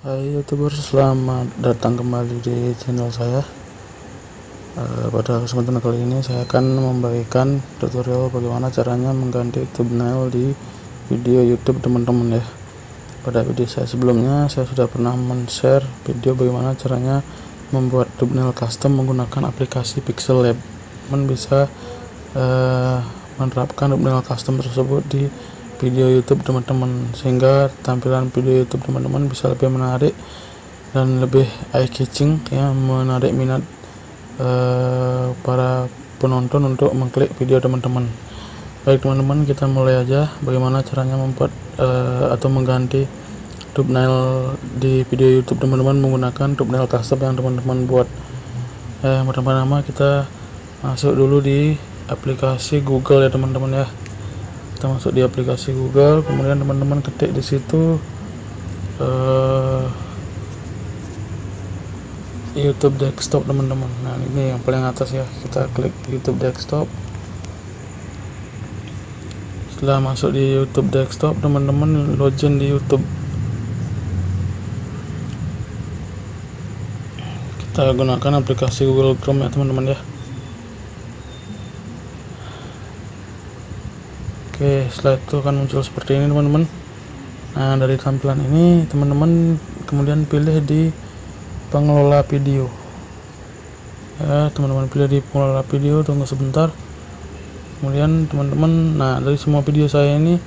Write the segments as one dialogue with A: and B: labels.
A: Hai YouTuber, selamat datang kembali di channel saya. Pada kesempatan kali ini saya akan membagikan tutorial bagaimana caranya mengganti thumbnail di video YouTube teman-teman ya. Pada video saya sebelumnya saya sudah pernah men-share video bagaimana caranya membuat thumbnail custom menggunakan aplikasi Pixel Lab. Teman bisa menerapkan thumbnail custom tersebut di video YouTube teman-teman, sehingga tampilan video YouTube teman-teman bisa lebih menarik dan lebih eye catching ya, menarik minat para penonton untuk mengklik video teman-teman. Baik teman-teman, kita mulai aja bagaimana caranya membuat atau mengganti thumbnail di video YouTube teman-teman menggunakan thumbnail custom yang teman-teman buat. Yang pertama kita masuk dulu di aplikasi Google ya teman-teman ya. Kita masuk di aplikasi Google, kemudian teman-teman ketik di situ YouTube desktop teman-teman. Nah, ini yang paling atas ya, kita klik YouTube desktop. Setelah masuk di YouTube desktop, teman-teman login di YouTube. Kita gunakan aplikasi Google Chrome ya teman-teman ya. Oke, setelah itu akan muncul seperti ini teman-teman. Nah, dari tampilan ini teman-teman kemudian pilih di pengelola video ya, teman-teman pilih di pengelola video, tunggu sebentar. Kemudian teman-teman, nah dari semua video saya ini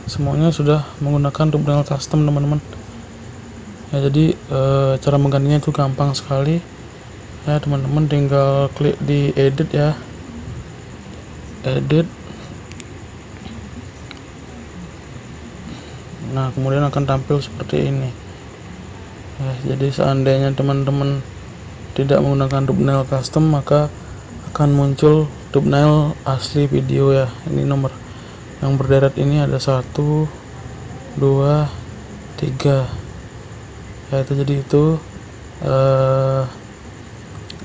A: semuanya sudah menggunakan thumbnail custom teman-teman ya. Jadi cara menggantinya itu gampang sekali ya, teman-teman tinggal klik di edit ya, edit. Nah, kemudian akan tampil seperti ini ya. Jadi seandainya teman-teman tidak menggunakan thumbnail custom, maka akan muncul thumbnail asli video ya. Ini nomor yang berderet ini ada 1, 2, 3 ya, itu jadi itu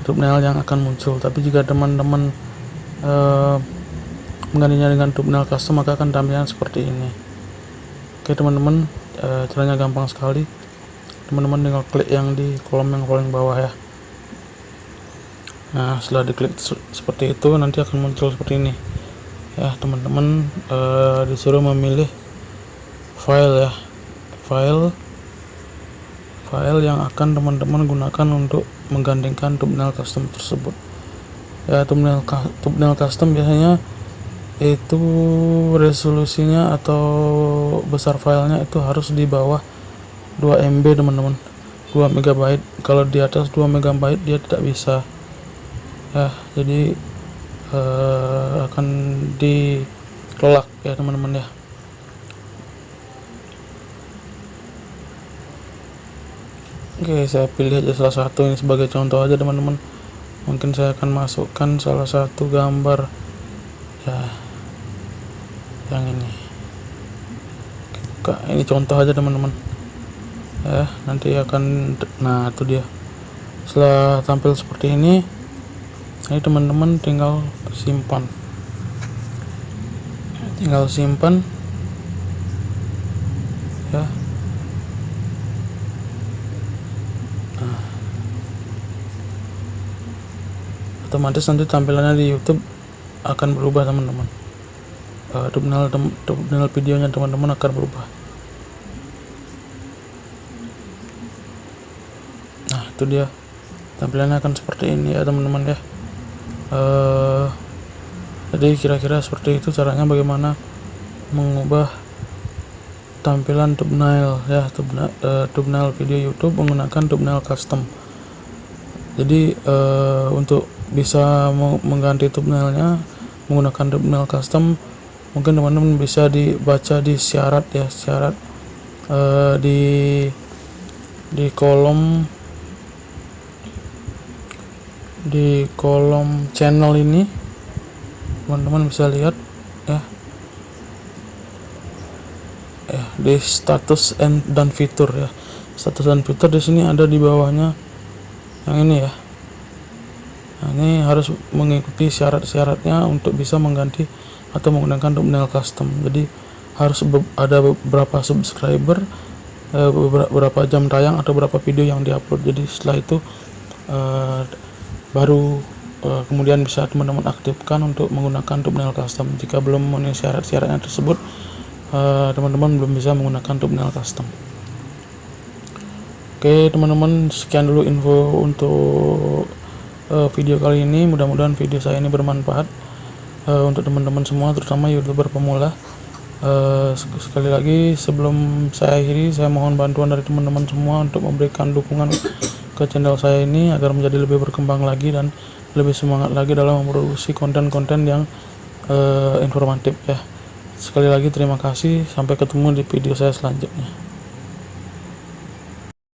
A: thumbnail yang akan muncul. Tapi jika teman-teman menggantinya dengan thumbnail custom, maka akan tampilnya seperti ini. Oke teman-teman, caranya gampang sekali. Teman-teman tinggal klik yang di kolom yang paling bawah ya. Nah, setelah diklik seperti itu nanti akan muncul seperti ini ya teman-teman. Disuruh memilih file ya, file yang akan teman-teman gunakan untuk menggantikan thumbnail custom tersebut ya. Thumbnail custom biasanya itu resolusinya atau besar filenya itu harus di bawah 2 MB teman-teman, 2 MB. Kalau di atas 2 MB dia tidak bisa ya, jadi akan ditolak ya teman-teman ya. Oke, saya pilih aja salah satu ini sebagai contoh aja teman-teman. Mungkin saya akan masukkan salah satu gambar ya, yang ini. Ini contoh aja teman-teman ya, nanti akan, nah itu dia. Setelah tampil seperti ini teman-teman tinggal simpan ya. Nah, otomatis nanti tampilannya di YouTube akan berubah teman-teman. Thumbnail videonya teman-teman akan berubah. Nah, itu dia tampilannya akan seperti ini ya teman-teman ya. Jadi kira-kira seperti itu caranya bagaimana mengubah tampilan thumbnail ya, thumbnail video YouTube menggunakan thumbnail custom. Jadi untuk bisa mengganti thumbnailnya menggunakan thumbnail custom, mungkin teman-teman bisa dibaca di syarat ya, syarat di kolom channel ini teman-teman bisa lihat ya, di status dan fitur ya. Status dan fitur di sini ada di bawahnya yang ini ya. Nah, ini harus mengikuti syarat-syaratnya untuk bisa mengganti atau menggunakan thumbnail custom. Jadi harus ada beberapa subscriber berapa jam tayang atau berapa video yang diupload. Jadi setelah itu baru kemudian bisa teman-teman aktifkan untuk menggunakan thumbnail custom. Jika belum memenuhi syarat-syaratnya tersebut, teman-teman belum bisa menggunakan thumbnail custom. Oke teman-teman, sekian dulu info untuk video kali ini. Mudah-mudahan video saya ini bermanfaat untuk teman-teman semua, terutama YouTuber pemula. Sekali lagi sebelum saya akhiri, saya mohon bantuan dari teman-teman semua untuk memberikan dukungan ke channel saya ini agar menjadi lebih berkembang lagi dan lebih semangat lagi dalam memproduksi konten-konten yang informatif ya. Sekali lagi terima kasih, sampai ketemu di video saya selanjutnya.